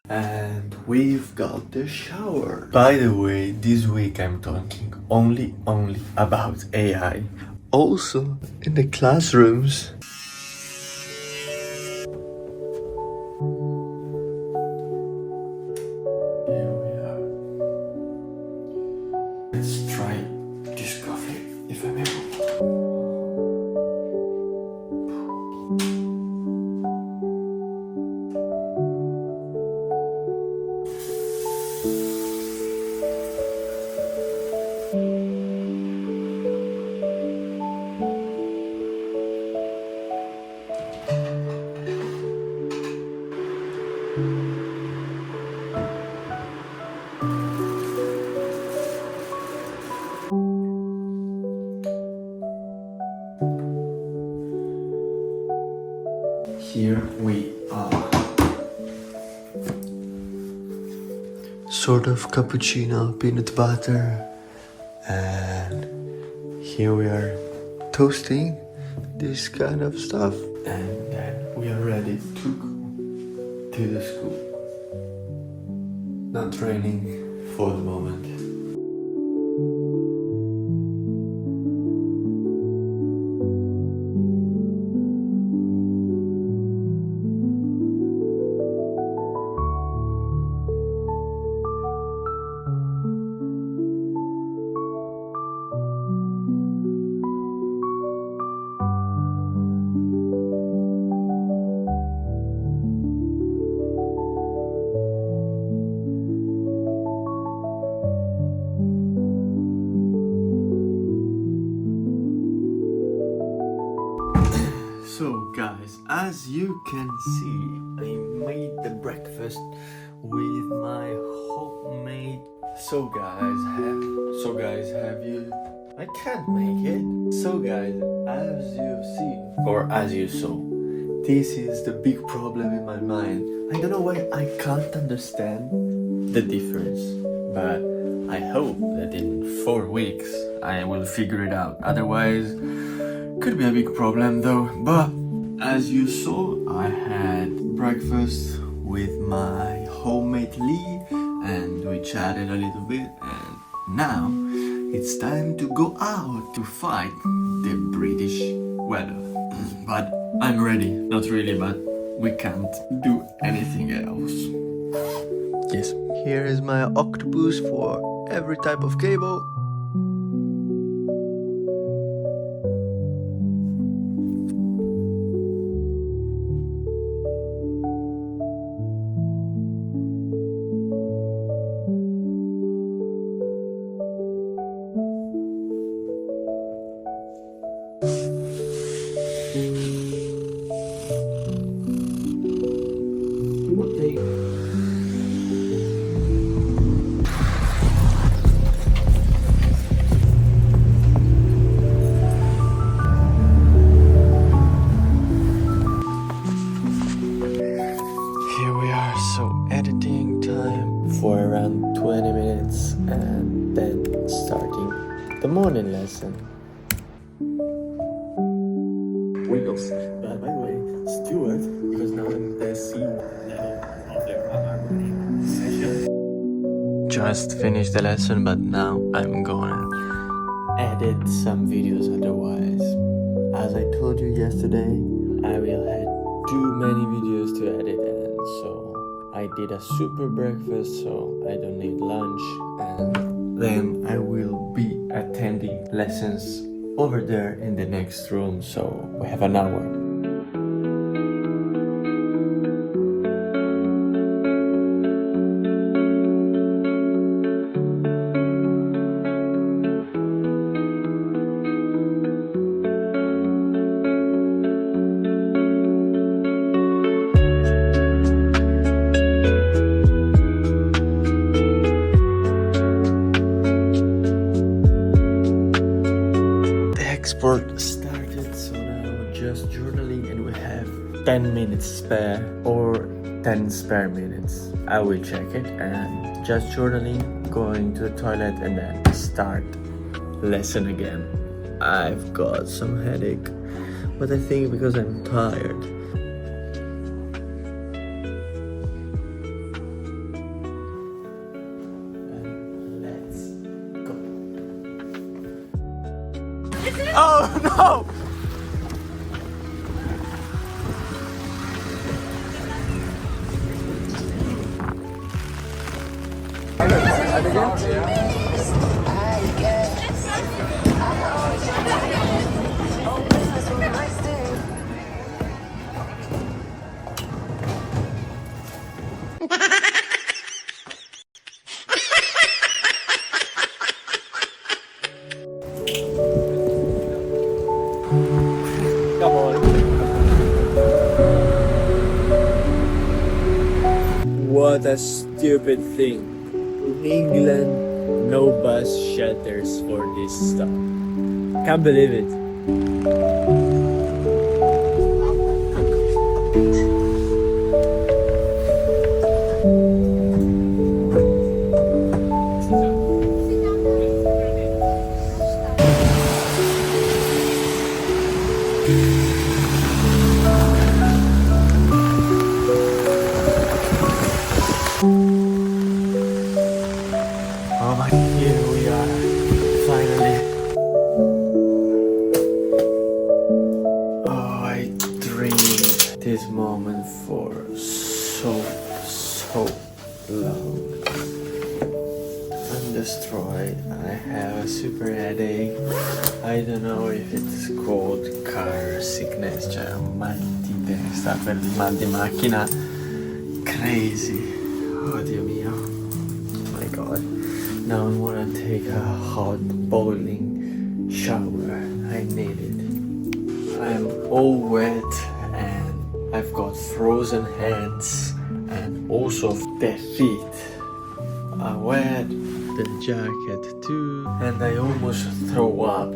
And we've got the shower. By the way, this week I'm talking only about AI. Also in the classrooms. Here we are. Let's try this coffee, if I may. Here we are. Sort of cappuccino, peanut butter, and here we are toasting this kind of stuff, and then we are ready to go to the school. Not raining for the moment. So guys, as you can see, I made the breakfast with my homemade. So guys, have you? I can't make it. So guys, as you've seen, or as you saw, this is the big problem in my mind. I don't know why I can't understand the difference, but I hope that in 4 weeks I will figure it out. Otherwise, could be a big problem though. But as you saw, I had breakfast with my homemade Lee, and we chatted a little bit, and now it's time to go out to fight the British weather. But I'm ready. Not really, but we can't do anything else. Yes. Here is my octopus for every type of cable. Here we are, so editing time for around 20 minutes and then starting the morning lesson. Windows, by the way, Stuart, because now I'm the CEO of the session. Just finished the lesson, but now I'm gonna edit some videos otherwise. As I told you yesterday, I will have too many videos to edit, and so I did a super breakfast, so I don't need lunch, and then I will be attending lessons over there in the next room, so we have an hour. Export started, so now just journaling, and we have 10 minutes spare or 10 spare minutes. I will check it, and just journaling, going to the toilet, and then start lesson again. I've got some headache, but I think because I'm tired. Oh no! Come on. What a stupid thing. In England, no bus shelters for this stuff. Can't believe it. Oh my, here we are, finally. Oh, I dreamed this moment for so long. I'm destroyed, I have a super headache. I don't know if it's called car sickness, cioè un mal di testa per il mal di macchina. Crazy. Oh Dio mio. Oh my god. Now I wanna take a hot boiling shower. I need it. I'm all wet and I've got frozen hands and also the feet are wet, the jacket too, and I almost throw up.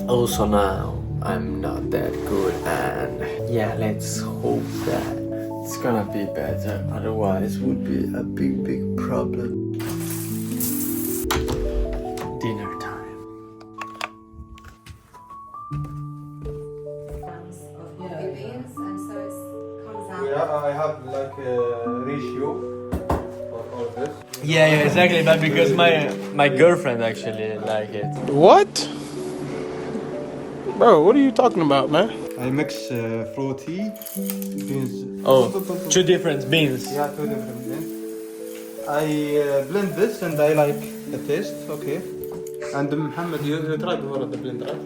Also now I'm not that good, and yeah, let's hope that it's gonna be better, otherwise it would be a big problem. Dinner time. Beans, and so it comes out. Yeah, I have like a ratio for all this. Yeah, exactly, but because my girlfriend actually like it. What? Bro, what are you talking about, man? I mix fruity beans. Oh, two different beans. Yeah, two different beans. I blend this and I like the taste. Okay. And Muhammad, you tried before the blend, right?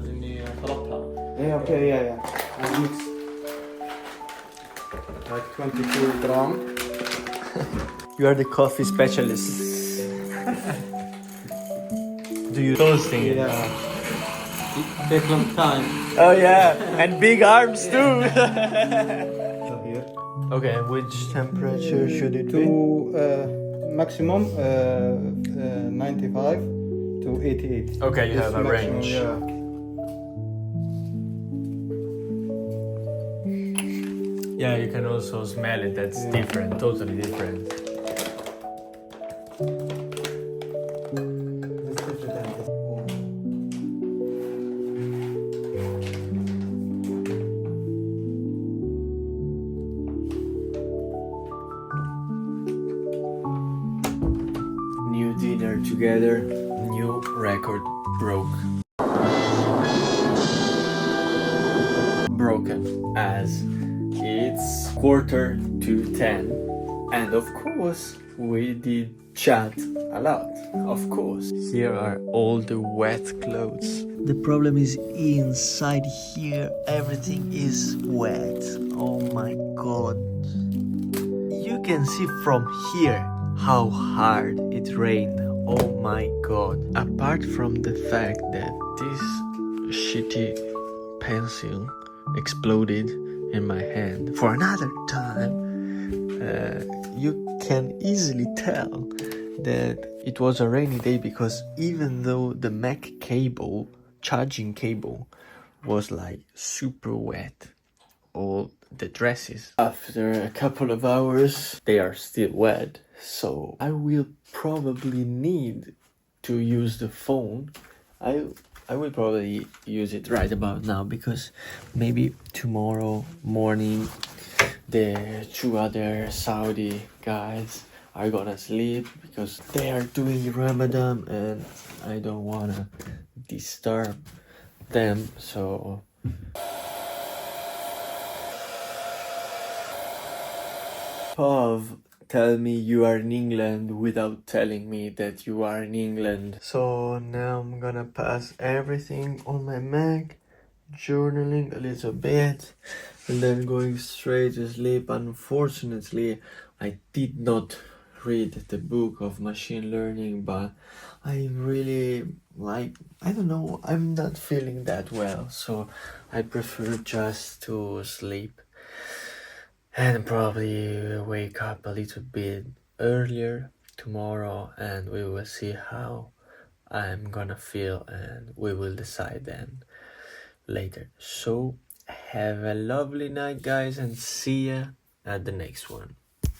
إني خلطها. Yeah, okay, yeah. I mix like 22 gram. You are the coffee specialist. Do you toasting it? Yeah. It takes long time. Oh yeah, and big arms too. So here. Okay, which temperature should it be? To maximum 95 to 88. Okay, you This have a maximum, range. Yeah. Yeah, you can also smell it. That's different, totally different. New dinner together, new record broke. Broken as it's 9:45, and of course we did chat a lot. Of course, here are all the wet clothes. The problem is inside here, everything is wet. Oh my god. You can see from here how hard it rained. Oh my god. Apart from the fact that this shitty pencil exploded in my hand for another time, you can easily tell that it was a rainy day, because even though the Mac cable, charging cable, was like super wet, all the dresses, after a couple of hours they are still wet, so I will probably need to use the phone. I will probably use it right about now, because maybe tomorrow morning the two other Saudi guys are gonna sleep because they are doing Ramadan and I don't wanna disturb them. So Pav, tell me you are in England without telling me that you are in England. So now I'm gonna pass everything on my Mac, journaling a little bit, and then going straight to sleep. Unfortunately, I did not read the book of machine learning, but I really I don't know, I'm not feeling that well, so I prefer just to sleep and probably wake up a little bit earlier tomorrow, and we will see how I'm gonna feel, and we will decide then later. So have a lovely night, guys, and see ya at the next one.